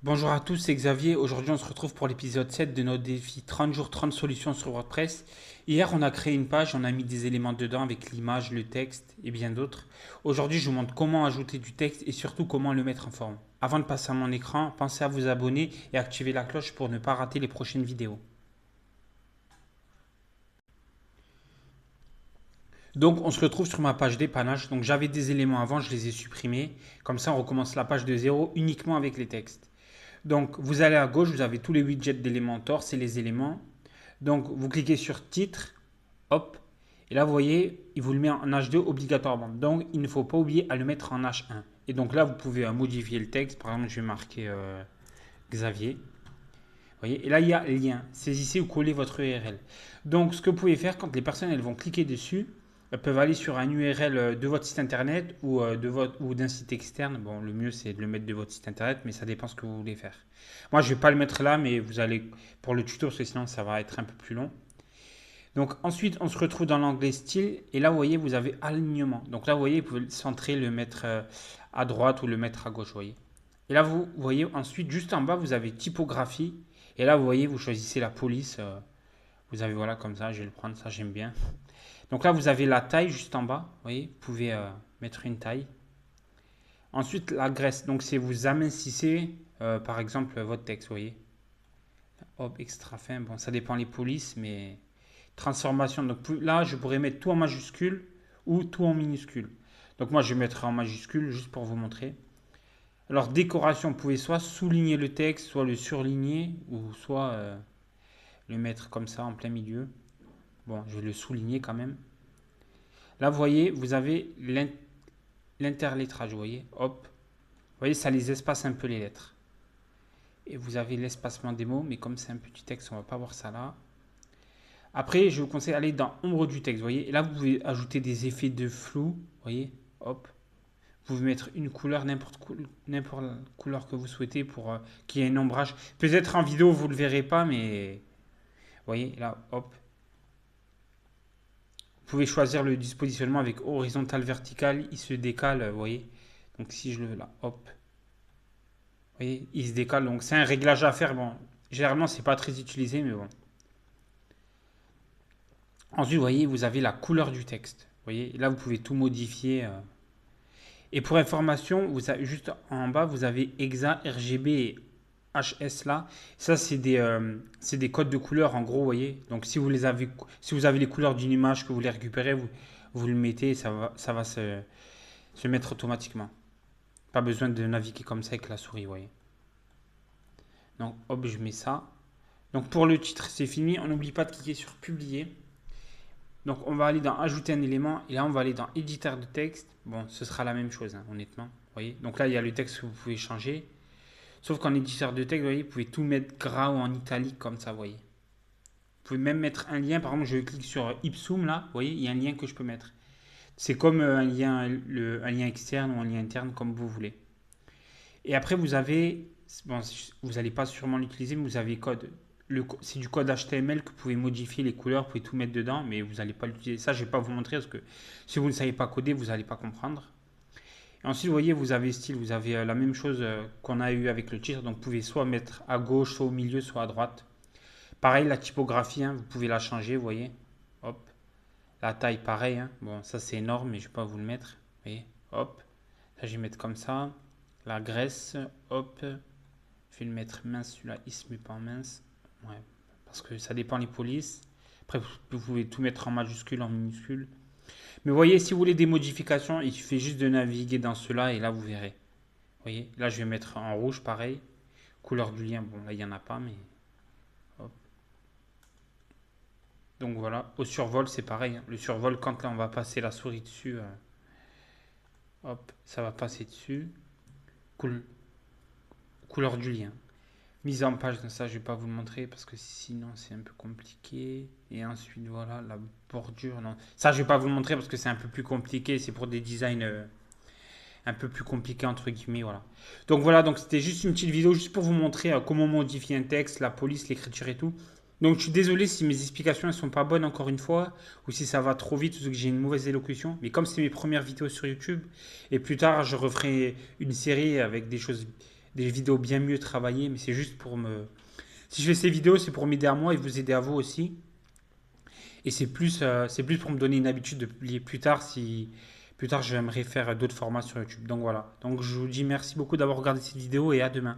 Bonjour à tous, c'est Xavier. Aujourd'hui, on se retrouve pour l'épisode 7 de notre défi 30 jours, 30 solutions sur WordPress. Hier, on a créé une page, on a mis des éléments dedans avec l'image, le texte et bien d'autres. Aujourd'hui, je vous montre comment ajouter du texte et surtout comment le mettre en forme. Avant de passer à mon écran, pensez à vous abonner et activer la cloche pour ne pas rater les prochaines vidéos. Donc, on se retrouve sur ma page dépannage. Donc, j'avais des éléments avant, je les ai supprimés. Comme ça, on recommence la page de zéro uniquement avec les textes. Donc, vous allez à gauche, vous avez tous les widgets d'Elementor, c'est les éléments. Donc, vous cliquez sur titre, hop, et là, vous voyez, il vous le met en H2 obligatoirement. Donc, il ne faut pas oublier à le mettre en H1. Et donc là, vous pouvez modifier le texte. Par exemple, je vais marquer Xavier. Vous voyez, et là, il y a lien. Saisissez ou collez votre URL. Donc, ce que vous pouvez faire quand les personnes elles vont cliquer dessus, elles peuvent aller sur un URL de votre site internet ou d'un site externe. Bon, le mieux, c'est de le mettre de votre site internet, mais ça dépend ce que vous voulez faire. Moi, je ne vais pas le mettre là, mais vous allez pour le tuto, parce que sinon, ça va être un peu plus long. Donc ensuite, on se retrouve dans l'onglet style et là, vous voyez, vous avez alignement. Donc là, vous voyez, vous pouvez le centrer, le mettre à droite ou le mettre à gauche, vous voyez. Et là, vous voyez ensuite, juste en bas, vous avez typographie. Et là, vous voyez, vous choisissez la police. Vous avez, voilà, comme ça, je vais le prendre, ça j'aime bien. Donc là, vous avez la taille juste en bas, vous voyez, vous pouvez mettre une taille. Ensuite, la graisse, donc c'est vous amincissez, par exemple, votre texte, vous voyez. Hop, extra fin, bon, ça dépend les polices, mais transformation. Donc là, je pourrais mettre tout en majuscule ou tout en minuscule. Donc moi, je mettrai en majuscule juste pour vous montrer. Alors, décoration, vous pouvez soit souligner le texte, soit le surligner, ou soit le mettre comme ça en plein milieu. Bon, je vais le souligner quand même. Là, vous voyez, vous avez l'interlettrage, vous voyez, hop. Vous voyez, ça les espace un peu les lettres. Et vous avez l'espacement des mots, mais comme c'est un petit texte, on ne va pas voir ça là. Après, je vous conseille d'aller dans ombre du texte, vous voyez. Et là, vous pouvez ajouter des effets de flou, vous voyez, hop. Vous pouvez mettre une couleur, n'importe la couleur que vous souhaitez pour qu'il y ait un ombrage. Peut-être en vidéo, vous ne le verrez pas, mais vous voyez, là, hop. Vous pouvez choisir le dispositionnement avec horizontal, vertical, il se décale, vous voyez. Donc si je le là, hop, vous voyez, il se décale. Donc c'est un réglage à faire. Bon, généralement c'est pas très utilisé, mais bon. Ensuite, vous voyez, vous avez la couleur du texte. Vous voyez, là vous pouvez tout modifier. Et pour information, vous avez, juste en bas, vous avez EXA, RGB et HS là. Ça, c'est des codes de couleurs en gros, vous voyez. Donc si vous avez les couleurs d'une image que vous voulez récupérer, vous le mettez et ça va se mettre automatiquement. Pas besoin de naviguer comme ça avec la souris, vous voyez. Donc hop, je mets ça. Donc pour le titre, c'est fini. On n'oublie pas de cliquer sur publier. Donc on va aller dans ajouter un élément et là on va aller dans éditeur de texte. Bon, ce sera la même chose, hein, honnêtement. Vous voyez. Donc là il y a le texte que vous pouvez changer. Sauf qu'en éditeur de texte, vous voyez, vous pouvez tout mettre gras ou en italique comme ça, vous voyez. Vous pouvez même mettre un lien. Par exemple, je clique sur Ipsum là, vous voyez, il y a un lien que je peux mettre. C'est comme un lien externe ou un lien interne, comme vous voulez. Et après, vous avez, bon, vous n'allez pas sûrement l'utiliser, mais vous avez code. C'est du code HTML que vous pouvez modifier les couleurs, vous pouvez tout mettre dedans, mais vous n'allez pas l'utiliser. Ça, je ne vais pas vous montrer parce que si vous ne savez pas coder, vous n'allez pas comprendre. Et ensuite, vous voyez, vous avez style, vous avez la même chose qu'on a eu avec le titre. Donc, vous pouvez soit mettre à gauche, soit au milieu, soit à droite. Pareil, la typographie, hein, vous pouvez la changer, vous voyez. Hop. La taille, pareil. Hein. Bon, ça, c'est énorme, mais je ne vais pas vous le mettre. Vous voyez. Hop. Là, je vais mettre comme ça. La graisse, hop. Je vais le mettre mince, celui-là, il se met pas en mince. Ouais, parce que ça dépend les polices. Après, vous pouvez tout mettre en majuscule, en minuscule. Mais vous voyez, si vous voulez des modifications, il suffit juste de naviguer dans cela et là, vous verrez. Vous voyez, là, je vais mettre en rouge, pareil. Couleur du lien, bon, là, il n'y en a pas, mais... Hop. Donc voilà, au survol, c'est pareil. Hein. Le survol, quand là, on va passer la souris dessus, hop, ça va passer dessus. Cool. Couleur du lien. Mise en page, ça je vais pas vous le montrer parce que sinon c'est un peu compliqué. Et ensuite voilà, la bordure, non. Ça je vais pas vous le montrer parce que c'est un peu plus compliqué, c'est pour des designs un peu plus compliqués entre guillemets, voilà. Donc voilà, donc c'était juste une petite vidéo juste pour vous montrer comment modifier un texte, la police, l'écriture et tout. Donc je suis désolé si mes explications ne sont pas bonnes encore une fois, ou si ça va trop vite, ou que j'ai une mauvaise élocution. Mais comme c'est mes premières vidéos sur YouTube, et plus tard je referai une série avec des choses des vidéos bien mieux travaillées, mais c'est juste pour me... Si je fais ces vidéos, c'est pour m'aider à moi et vous aider à vous aussi. Et c'est plus pour me donner une habitude de publier plus tard si plus tard j'aimerais faire d'autres formats sur YouTube. Donc voilà. Donc je vous dis merci beaucoup d'avoir regardé cette vidéo et à demain.